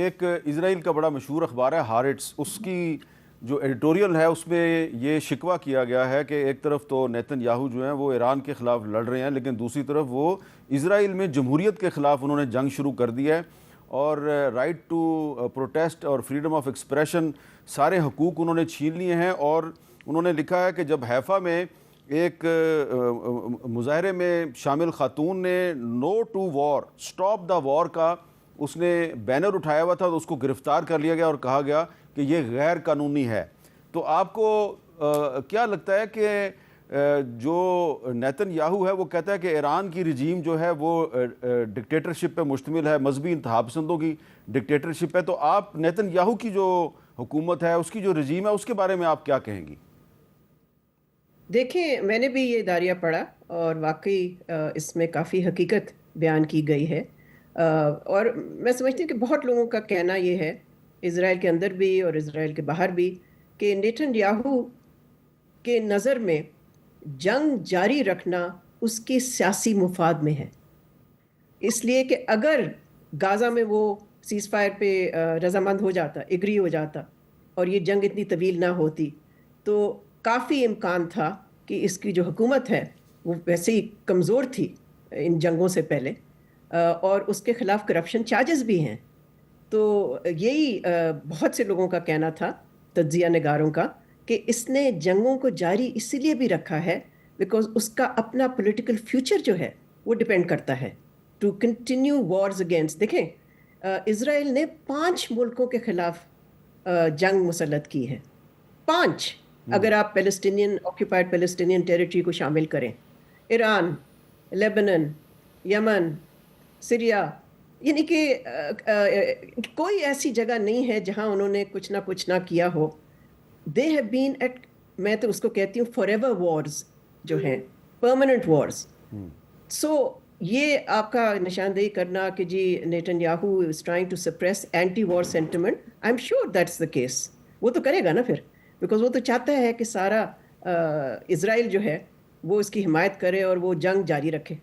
ایک اسرائیل کا بڑا مشہور اخبار ہے ہارٹس، اس کی جو ایڈیٹوریل ہے اس میں یہ شکوہ کیا گیا ہے کہ ایک طرف تو نیتن یاہو جو ہیں وہ ایران کے خلاف لڑ رہے ہیں، لیکن دوسری طرف وہ اسرائیل میں جمہوریت کے خلاف انہوں نے جنگ شروع کر دی ہے، اور رائٹ ٹو پروٹیسٹ اور فریڈم آف ایکسپریشن سارے حقوق انہوں نے چھین لیے ہیں۔ اور انہوں نے لکھا ہے کہ جب حیفا میں ایک مظاہرے میں شامل خاتون نے نو ٹو وار، سٹاپ دا وار کا اس نے بینر اٹھایا ہوا تھا، تو اس کو گرفتار کر لیا گیا اور کہا گیا کہ یہ غیر قانونی ہے۔ تو آپ کو کیا لگتا ہے کہ جو نیتن یاہو ہے وہ کہتا ہے کہ ایران کی رجیم جو ہے وہ ڈکٹیٹرشپ پہ مشتمل ہے، مذہبی انتہا پسندوں کی ڈکٹیٹرشپ ہے، تو آپ نیتن یاہو کی جو حکومت ہے، اس کی جو رجیم ہے، اس کے بارے میں آپ کیا کہیں گی؟ دیکھیں، میں نے بھی یہ اداریہ پڑھا اور واقعی اس میں کافی حقیقت بیان کی گئی ہے، اور میں سمجھتی ہوں کہ بہت لوگوں کا کہنا یہ ہے، اسرائیل کے اندر بھی اور اسرائیل کے باہر بھی، کہ نیتن یاہو کے نظر میں جنگ جاری رکھنا اس کے سیاسی مفاد میں ہے، اس لیے کہ اگر غازہ میں وہ سیز فائر پہ رضامند ہو جاتا، ایگری ہو جاتا، اور یہ جنگ اتنی طویل نہ ہوتی، تو کافی امکان تھا کہ اس کی جو حکومت ہے وہ ویسے ہی کمزور تھی ان جنگوں سے پہلے، اور اس کے خلاف کرپشن چارجز بھی ہیں۔ تو یہی بہت سے لوگوں کا کہنا تھا، تجزیہ نگاروں کا، کہ اس نے جنگوں کو جاری اسی لیے بھی رکھا ہے بیکاز اس کا اپنا پولیٹیکل فیوچر جو ہے وہ ڈیپینڈ کرتا ہے ٹو کنٹینیو وارز اگینسٹ۔ دیکھیں، اسرائیل نے 5 ملکوں کے خلاف جنگ مسلط کی ہے، 5، اگر آپ پیلسٹینین آکیوپائڈ پیلسٹینین ٹیریٹری کو شامل کریں، ایران، لیبنن، یمن، سیریا، یعنی کہ کوئی ایسی جگہ نہیں ہے جہاں انہوں نے کچھ نہ کیا ہو۔ دے ہیو بین ایٹ، میں تو اس کو کہتی ہوں فار ایور وارز جو ہیں، پرماننٹ وارز۔ سو یہ آپ کا نشاندہی کرنا کہ جی Netanyahu is trying to suppress anti war sentiment, I'm sure that's the case, وہ تو کرے گا نا پھر، بیکاز وہ تو چاہتا ہے کہ سارا اسرائیل جو ہے وہ اس کی حمایت کرے اور وہ جنگ جاری رکھے۔